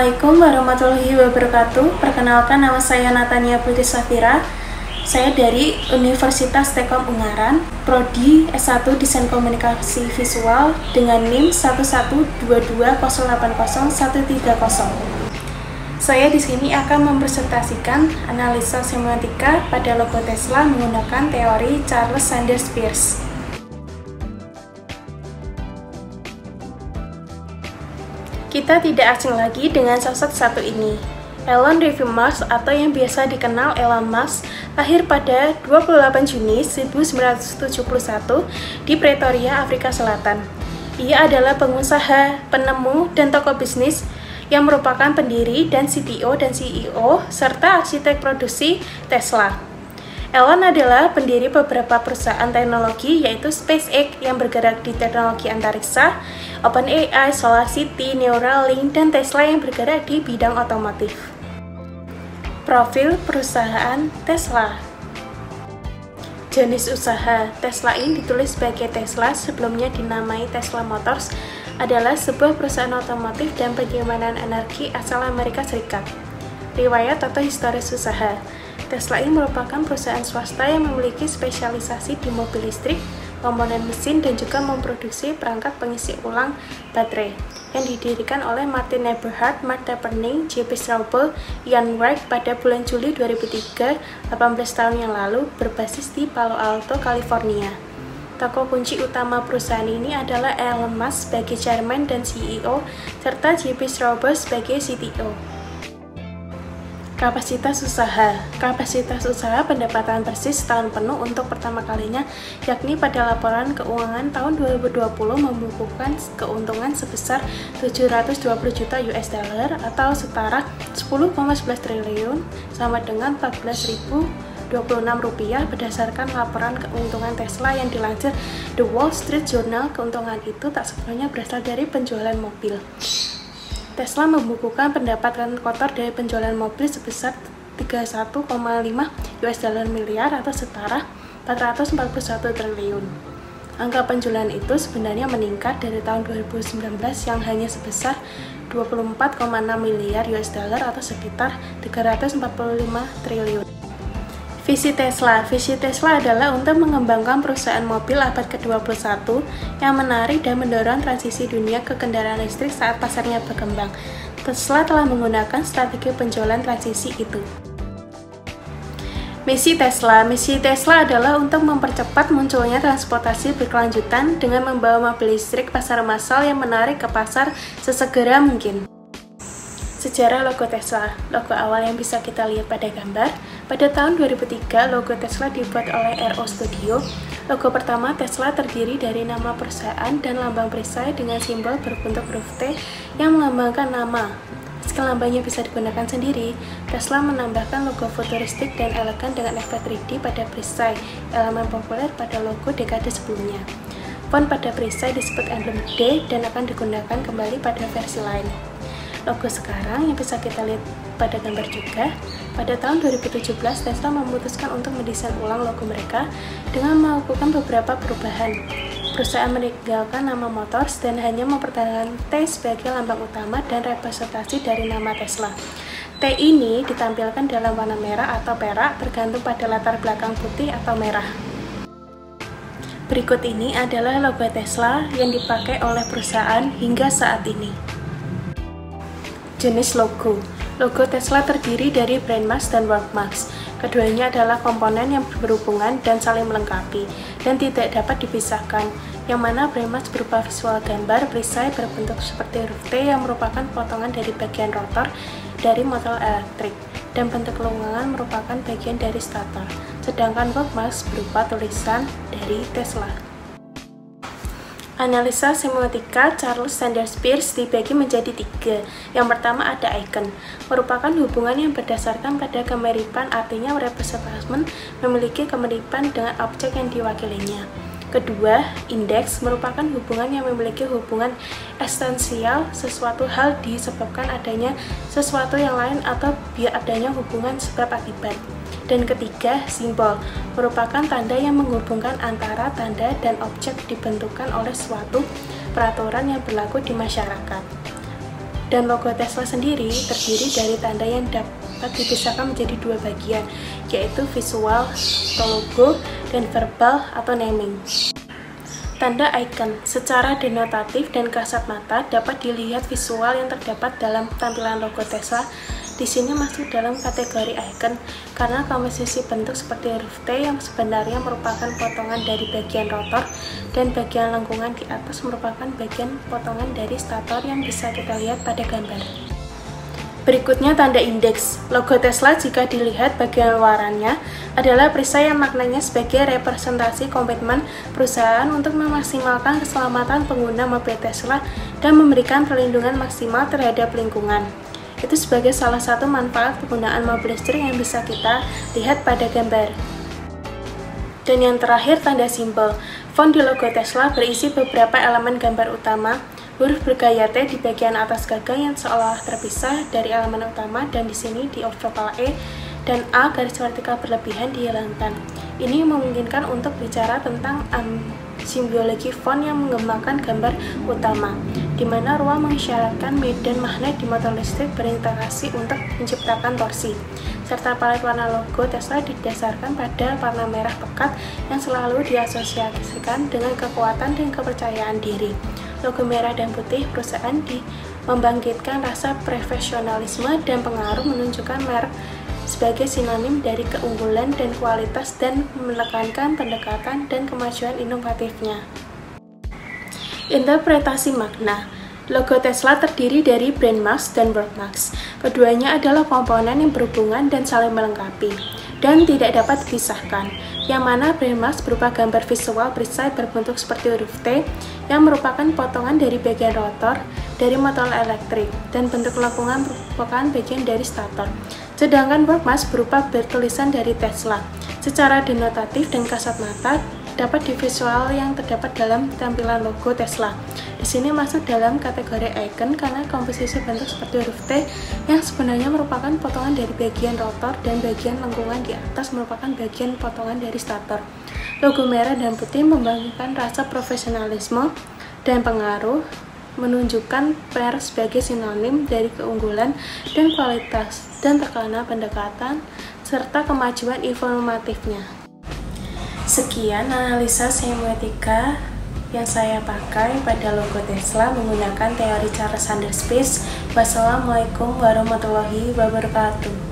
Assalamualaikum warahmatullahi wabarakatuh. Perkenalkan, nama saya Natania Putri Safira. Saya dari Universitas Tekkom Ungaran, Prodi S1 Desain Komunikasi Visual dengan NIM 11220800130. Saya di sini akan mempresentasikan analisa semiotika pada logo Tesla menggunakan teori Charles Sanders Peirce. Kita tidak asing lagi dengan sosok satu ini. Elon Revimus atau yang biasa dikenal Elon Musk lahir pada 28 Juni 1971 di Pretoria, Afrika Selatan. Ia adalah pengusaha, penemu, dan tokoh bisnis yang merupakan pendiri dan CTO dan CEO serta arsitek produksi Tesla. Elon adalah pendiri beberapa perusahaan teknologi yaitu SpaceX yang bergerak di teknologi antariksa, OpenAI, SolarCity, Neuralink, dan Tesla yang bergerak di bidang otomotif. Profil perusahaan Tesla. Jenis usaha Tesla ini ditulis sebagai Tesla, sebelumnya dinamai Tesla Motors, adalah sebuah perusahaan otomotif dan penyimpanan energi asal Amerika Serikat. Riwayat atau historis usaha. Tesla ini merupakan perusahaan swasta yang memiliki spesialisasi di mobil listrik, komponen mesin, dan juga memproduksi perangkat pengisi ulang baterai yang didirikan oleh Martin Eberhard, Mark Tarpenning, J.P. Straubel, Ian Wright pada bulan Juli 2003, 18 tahun yang lalu, berbasis di Palo Alto, California. Tokoh kunci utama perusahaan ini adalah Elon Musk sebagai chairman dan CEO, serta J.P. Straubel sebagai CTO. Kapasitas usaha pendapatan bersih setahun penuh untuk pertama kalinya, yakni pada laporan keuangan tahun 2020 membukukan keuntungan sebesar 720 juta US dollar atau setara 10,11 triliun sama dengan 14.026 rupiah berdasarkan laporan keuntungan Tesla yang dilansir The Wall Street Journal. Keuntungan itu tak sepenuhnya berasal dari penjualan mobil. Tesla membukukan pendapatan kotor dari penjualan mobil sebesar 31,5 US dollar miliar atau setara 441 triliun. Angka penjualan itu sebenarnya meningkat dari tahun 2019 yang hanya sebesar 24,6 miliar US dollar atau sekitar 345 triliun. Visi Tesla adalah untuk mengembangkan perusahaan mobil abad ke-21 yang menarik dan mendorong transisi dunia ke kendaraan listrik saat pasarnya berkembang. Tesla telah menggunakan strategi penjualan transisi itu. Misi Tesla adalah untuk mempercepat munculnya transportasi berkelanjutan dengan membawa mobil listrik pasar massal yang menarik ke pasar sesegera mungkin. Sejarah logo Tesla. Logo awal yang bisa kita lihat pada gambar. Pada tahun 2003, logo Tesla dibuat oleh RO Studio. Logo pertama Tesla terdiri dari nama perusahaan dan lambang perisai dengan simbol berbentuk huruf T yang melambangkan nama. Meski lambangnya bisa digunakan sendiri, Tesla menambahkan logo futuristik dan elegan dengan efek 3D pada perisai, elemen populer pada logo dekade sebelumnya. Font pada perisai disebut emblem D dan akan digunakan kembali pada versi lain. Logo sekarang yang bisa kita lihat pada gambar juga, pada tahun 2017 Tesla memutuskan untuk mendesain ulang logo mereka dengan melakukan beberapa perubahan. Perusahaan meninggalkan nama Motors dan hanya mempertahankan T sebagai lambang utama dan representasi dari nama Tesla. T ini ditampilkan dalam warna merah atau perak tergantung pada latar belakang putih atau merah. Berikut ini adalah logo Tesla yang dipakai oleh perusahaan hingga saat ini. Jenis logo. Logo Tesla terdiri dari brand mask dan work mask. Keduanya adalah komponen yang berhubungan dan saling melengkapi dan tidak dapat dipisahkan. Yang mana brand mask berupa visual gambar perisai berbentuk seperti huruf T yang merupakan potongan dari bagian rotor dari motor elektrik dan bentuk lengkungan merupakan bagian dari stator. Sedangkan work mask berupa tulisan dari Tesla. Analisa semiotika Charles Sanders Peirce dibagi menjadi 3. Yang pertama ada icon, merupakan hubungan yang berdasarkan pada kemiripan, artinya representation memiliki kemiripan dengan objek yang diwakilinya. Kedua, indeks merupakan hubungan yang memiliki hubungan esensial, sesuatu hal disebabkan adanya sesuatu yang lain atau biar adanya hubungan sebab akibat. Dan ketiga, simbol merupakan tanda yang menghubungkan antara tanda dan objek dibentukkan oleh suatu peraturan yang berlaku di masyarakat. Dan logo Tesla sendiri terdiri dari tanda yang dapat dipisahkan menjadi dua bagian, yaitu visual atau logo dan verbal atau naming. Tanda icon secara denotatif dan kasat mata dapat dilihat visual yang terdapat dalam tampilan logo Tesla. Di sini masuk dalam kategori icon karena komposisi bentuk seperti huruf T yang sebenarnya merupakan potongan dari bagian rotor dan bagian lengkungan di atas merupakan bagian potongan dari stator yang bisa kita lihat pada gambar. Berikutnya tanda indeks. Logo Tesla jika dilihat bagian luarannya adalah perisai yang maknanya sebagai representasi komitmen perusahaan untuk memaksimalkan keselamatan pengguna mobil Tesla dan memberikan perlindungan maksimal terhadap lingkungan. Itu sebagai salah satu manfaat penggunaan mobil listrik yang bisa kita lihat pada gambar. Dan yang terakhir tanda simbol. Font di logo Tesla berisi beberapa elemen gambar utama. Huruf bergaya T di bagian atas gagang yang seolah terpisah dari elemen utama, dan di sini di vokal E dan A garis vertikal berlebihan dihilangkan. Ini memungkinkan untuk bicara tentang simbologi font yang mengembangkan gambar utama, di mana ruang mengisyaratkan medan magnet di motor listrik berinteraksi untuk menciptakan torsi. Serta palet warna logo Tesla didasarkan pada warna merah pekat yang selalu diasosiasikan dengan kekuatan dan kepercayaan diri. Logo merah dan putih perusahaan membangkitkan rasa profesionalisme dan pengaruh, menunjukkan merek sebagai sinonim dari keunggulan dan kualitas dan menekankan pendekatan dan kemajuan inovatifnya. Interpretasi makna. Logo Tesla terdiri dari brand marks dan word marks. Keduanya adalah komponen yang berhubungan dan saling melengkapi dan tidak dapat dipisahkan. Yang mana brand marks berupa gambar visual perisai berbentuk seperti huruf T yang merupakan potongan dari bagian rotor dari motor elektrik, dan bentuk lengkungan merupakan bagian dari stator. Sedangkan word marks berupa bertulisan dari Tesla. Secara denotatif dan kasat mata dapat di visual yang terdapat dalam tampilan logo Tesla. Di sini masuk dalam kategori icon karena komposisi bentuk seperti huruf T yang sebenarnya merupakan potongan dari bagian rotor dan bagian lengkungan di atas merupakan bagian potongan dari stator. Logo merah dan putih membangkitkan rasa profesionalisme dan pengaruh, menunjukkan merek sebagai sinonim dari keunggulan dan kualitas dan terkena pendekatan serta kemajuan informatifnya. Sekian analisa semiotika yang saya pakai pada logo Tesla menggunakan teori Charles Sanders Peirce. Wassalamualaikum warahmatullahi wabarakatuh.